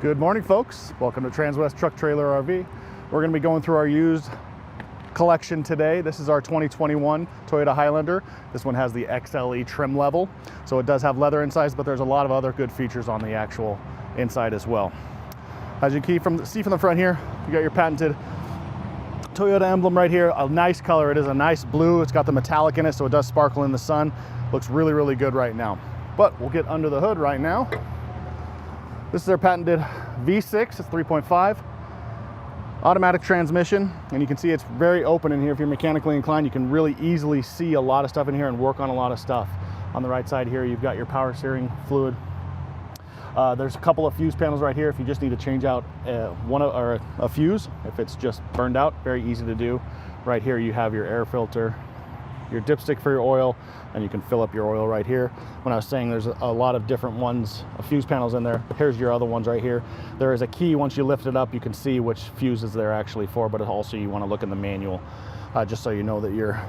Good morning, folks. Welcome to Transwest Truck Trailer RV. We're going to be going through our used collection today. This is our 2021 Toyota Highlander. This one has the XLE trim level, so it does have leather insides, but there's a lot of other good features on the actual inside as well. As you can see from the front here, you got your patented Toyota emblem right here. A nice color. It is a nice blue. It's got the metallic in it, so it does sparkle in the sun. Looks really, really good right now. But we'll get under the hood right now. This is our patented V6. It's 3.5 automatic transmission, and you can see it's very open in here. If you're mechanically inclined, you can really easily see a lot of stuff in here and work on a lot of stuff. On the right side here, you've got your power steering fluid. There's a couple of fuse panels right here if you just need to change out a fuse if it's just burned out. Very easy to do. Right here you have your air filter, your dipstick for your oil, and you can fill up your oil right here. When I was saying there's a lot of different ones, fuse panels in there, here's your other ones right here. There is a key. Once you lift it up, you can see which fuses they're actually for, but also you want to look in the manual just so you know that you're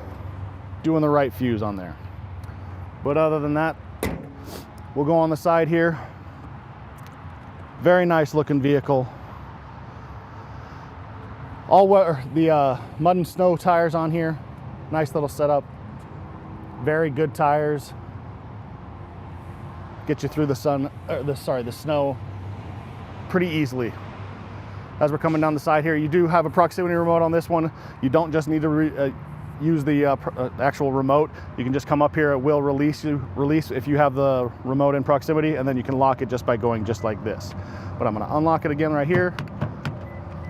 doing the right fuse on there. But other than that, we'll go on the side here. Very nice looking vehicle. All the mud and snow tires on here. Nice little setup. Very good tires. Get you through the snow pretty easily. As we're coming down the side here, you do have a proximity remote on this one. You don't just need to use the actual remote. You can just come up here. It will release if you have the remote in proximity, and then you can lock it just by going just like this. But I'm going to unlock it again right here.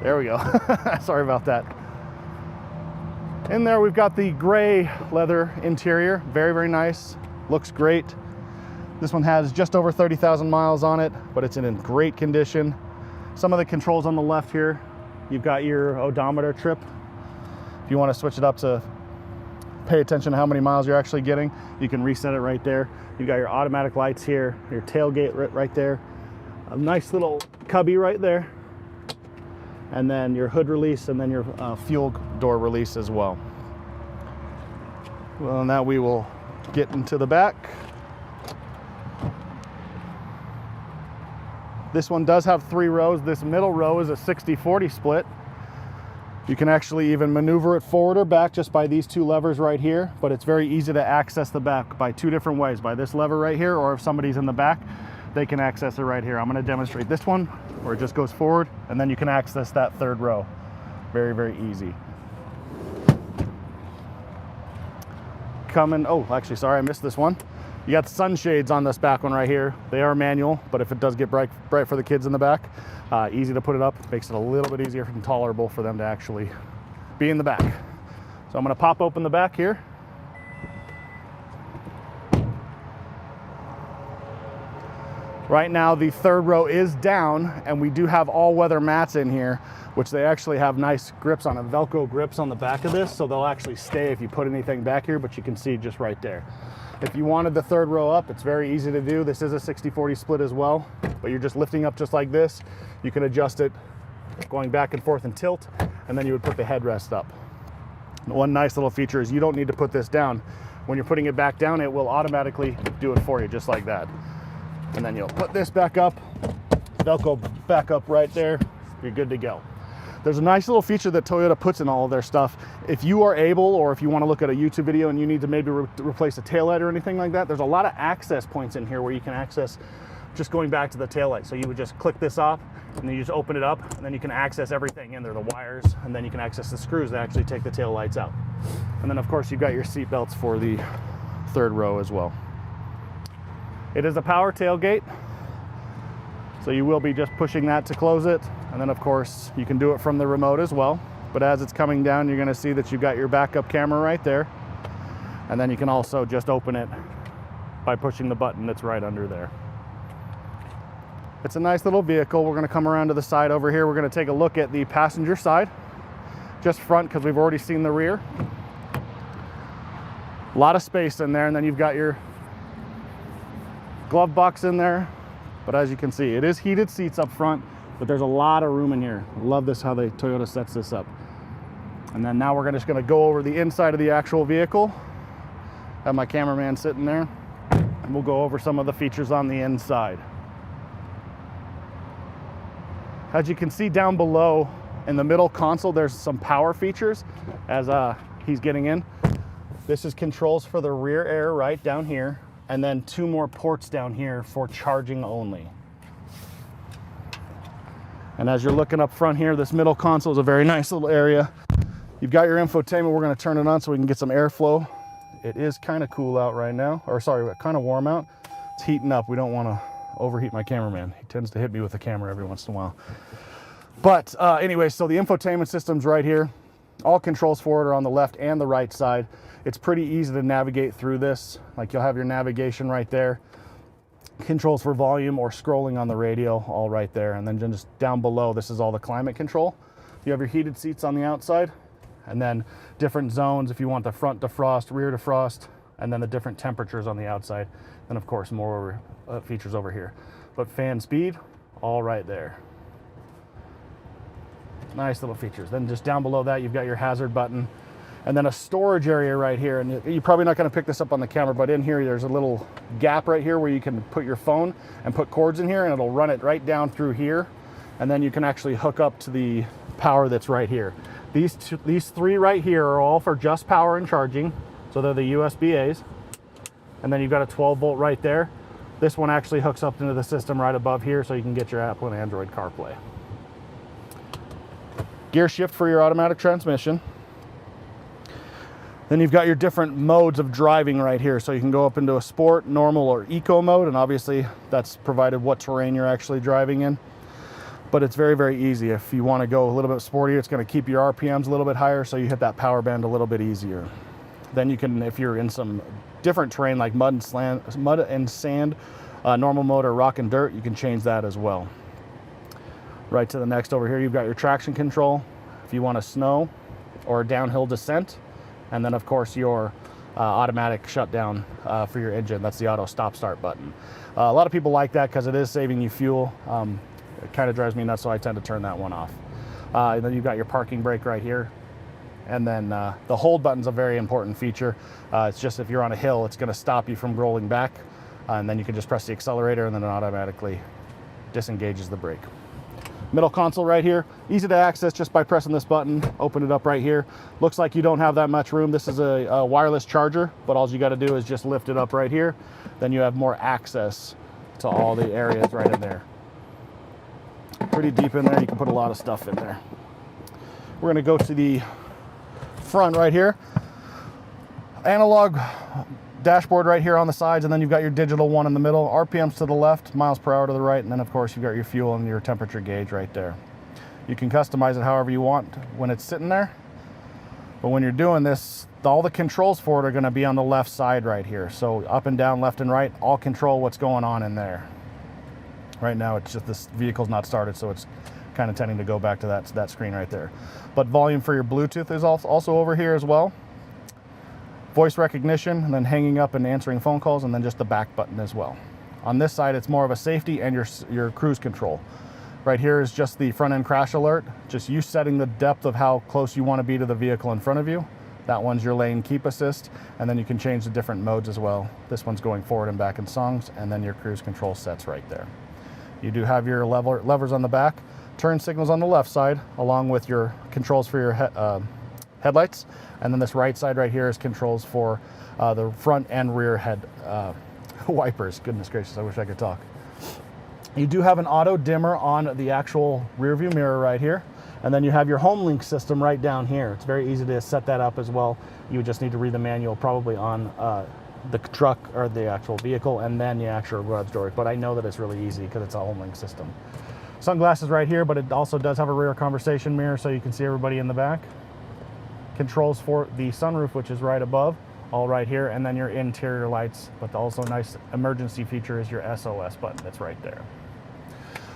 There we go. Sorry about that. In there we've got the gray leather interior. Very, very nice. Looks great. This one has just over 30,000 miles on it, but it's in great condition. Some of the controls on the left here, you've got your odometer trip. If you want to switch it up to pay attention to how many miles you're actually getting, you can reset it right there. You've got your automatic lights here, your tailgate right there, a nice little cubby right there, and then your hood release, and then your fuel door release as well. Well, now we will get into the back. This one does have 3 rows. This middle row is a 60-40 split. You can actually even maneuver it forward or back just by these 2 levers right here, but it's very easy to access the back by 2 different ways, by this lever right here, or if somebody's in the back, they can access it right here. I'm going to demonstrate this one where it just goes forward, and then you can access that 3rd row. Very, very easy. Oh, actually, sorry, I missed this one. You got sunshades on this back one right here. They are manual, but if it does get bright for the kids in the back, easy to put it up. Makes it a little bit easier and tolerable for them to actually be in the back. So I'm going to pop open the back here. Right now the 3rd row is down, and we do have all-weather mats in here, which they actually have nice grips on it, Velcro grips on the back of this, so they'll actually stay if you put anything back here, but you can see just right there. If you wanted the 3rd row up, it's very easy to do. This is a 60-40 split as well, but you're just lifting up just like this. You can adjust it going back and forth and tilt, and then you would put the headrest up. One nice little feature is you don't need to put this down. When you're putting it back down, it will automatically do it for you just like that. And then you'll put this back up, Velcro back up right there, you're good to go. There's a nice little feature that Toyota puts in all of their stuff. If you are able, or if you want to look at a YouTube video and you need to maybe replace a taillight or anything like that, there's a lot of access points in here where you can access just going back to the taillight. So you would just click this off, and then you just open it up, and then you can access everything in there, the wires, and then you can access the screws that actually take the tail lights out. And then of course you've got your seat belts for the 3rd row as well. It is a power tailgate, so you will be just pushing that to close it. And then of course you can do it from the remote as well. But as it's coming down, you're going to see that you've got your backup camera right there. And then you can also just open it by pushing the button that's right under there. It's a nice little vehicle. We're going to come around to the side over here. We're going to take a look at the passenger side, just front, because we've already seen the rear. A lot of space in there, and then you've got your glove box in there. But as you can see, it is heated seats up front, but there's a lot of room in here. Love this, how Toyota sets this up. And then now we're just going to go over the inside of the actual vehicle. Have my cameraman sitting there, and we'll go over some of the features on the inside. As you can see down below in the middle console, there's some power features as he's getting in. This is controls for the rear air right down here, and then 2 more ports down here for charging only. And as you're looking up front here, this middle console is a very nice little area. You've got your infotainment. We're going to turn it on so we can get some airflow. It is kind of cool out right now, or sorry, kind of warm out. It's heating up. We don't want to overheat my cameraman. He tends to hit me with the camera every once in a while. But anyway, so the infotainment system's right here. All controls for it are on the left and the right side. It's pretty easy to navigate through this. Like, you'll have your navigation right there. Controls for volume or scrolling on the radio, all right there. And then just down below, this is all the climate control. You have your heated seats on the outside, and then different zones if you want the front defrost, rear defrost, and then the different temperatures on the outside. And of course, more features over here. But fan speed, all right there. Nice little features. Then just down below that, you've got your hazard button, and then a storage area right here. And you're probably not going to pick this up on the camera, but in here, there's a little gap right here where you can put your phone and put cords in here, and it'll run it right down through here. And then you can actually hook up to the power that's right here. These 3 right here are all for just power and charging. So they're the USB-A's. And then you've got a 12 volt right there. This one actually hooks up into the system right above here, so you can get your Apple and Android CarPlay. Gear shift for your automatic transmission. Then you've got your different modes of driving right here. So you can go up into a sport, normal, or eco mode. And obviously that's provided what terrain you're actually driving in. But it's very, very easy. If you want to go a little bit sportier, it's going to keep your RPMs a little bit higher, so you hit that power band a little bit easier. Then you can, if you're in some different terrain like mud and sand, normal mode, or rock and dirt, you can change that as well. Right to the next over here, you've got your traction control if you want a snow or downhill descent. And then of course your automatic shutdown for your engine. That's the auto stop start button. A lot of people like that because it is saving you fuel. It kind of drives me nuts, so I tend to turn that one off. And then you've got your parking brake right here. And then the hold button's a very important feature. It's just if you're on a hill, it's going to stop you from rolling back. And then you can just press the accelerator, and then it automatically disengages the brake. Middle console right here, easy to access just by pressing this button. Open it up right here. Looks like you don't have that much room. This is a wireless charger, but all you got to do is just lift it up right here. Then you have more access to all the areas right in there. Pretty deep in there. You can put a lot of stuff in there. We're going to go to the front right here. Analog dashboard right here on the sides, and then you've got your digital one in the middle. RPMs to the left, miles per hour to the right, and then of course you've got your fuel and your temperature gauge right there. You can customize it however you want when it's sitting there, but when you're doing this, all the controls for it are going to be on the left side right here. So up and down, left and right, all control what's going on in there. Right now it's just this vehicle's not started, so it's kind of tending to go back to that screen right there. But volume for your Bluetooth is also over here as well. Voice recognition, and then hanging up and answering phone calls, and then just the back button as well. On this side, it's more of a safety and your cruise control. Right here is just the front end crash alert, just you setting the depth of how close you want to be to the vehicle in front of you. That one's your lane keep assist, and then you can change the different modes as well. This one's going forward and back in songs, and then your cruise control sets right there. You do have your levers on the back, turn signals on the left side, along with your controls for your headlights. And then this right side right here is controls for the front and rear head wipers. Goodness gracious, I wish I could talk. You do have an auto dimmer on the actual rear view mirror right here. And then you have your home link system right down here. It's very easy to set that up as well. You would just need to read the manual probably on the truck or the actual vehicle, and then the actual garage door. But I know that it's really easy because it's a home link system. Sunglasses right here, but it also does have a rear conversation mirror so you can see everybody in the back. Controls for the sunroof, which is right above, all right here, and then your interior lights. But also a nice emergency feature is your SOS button that's right there.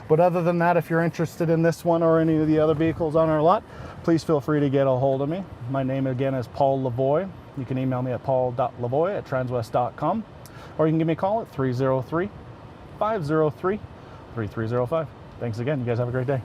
But other than that, if you're interested in this one or any of the other vehicles on our lot, please feel free to get a hold of me. My name again is Paul Lavoie. You can email me at paul.lavoie@transwest.com, or you can give me a call at 303-503-3305. Thanks again. You guys have a great day.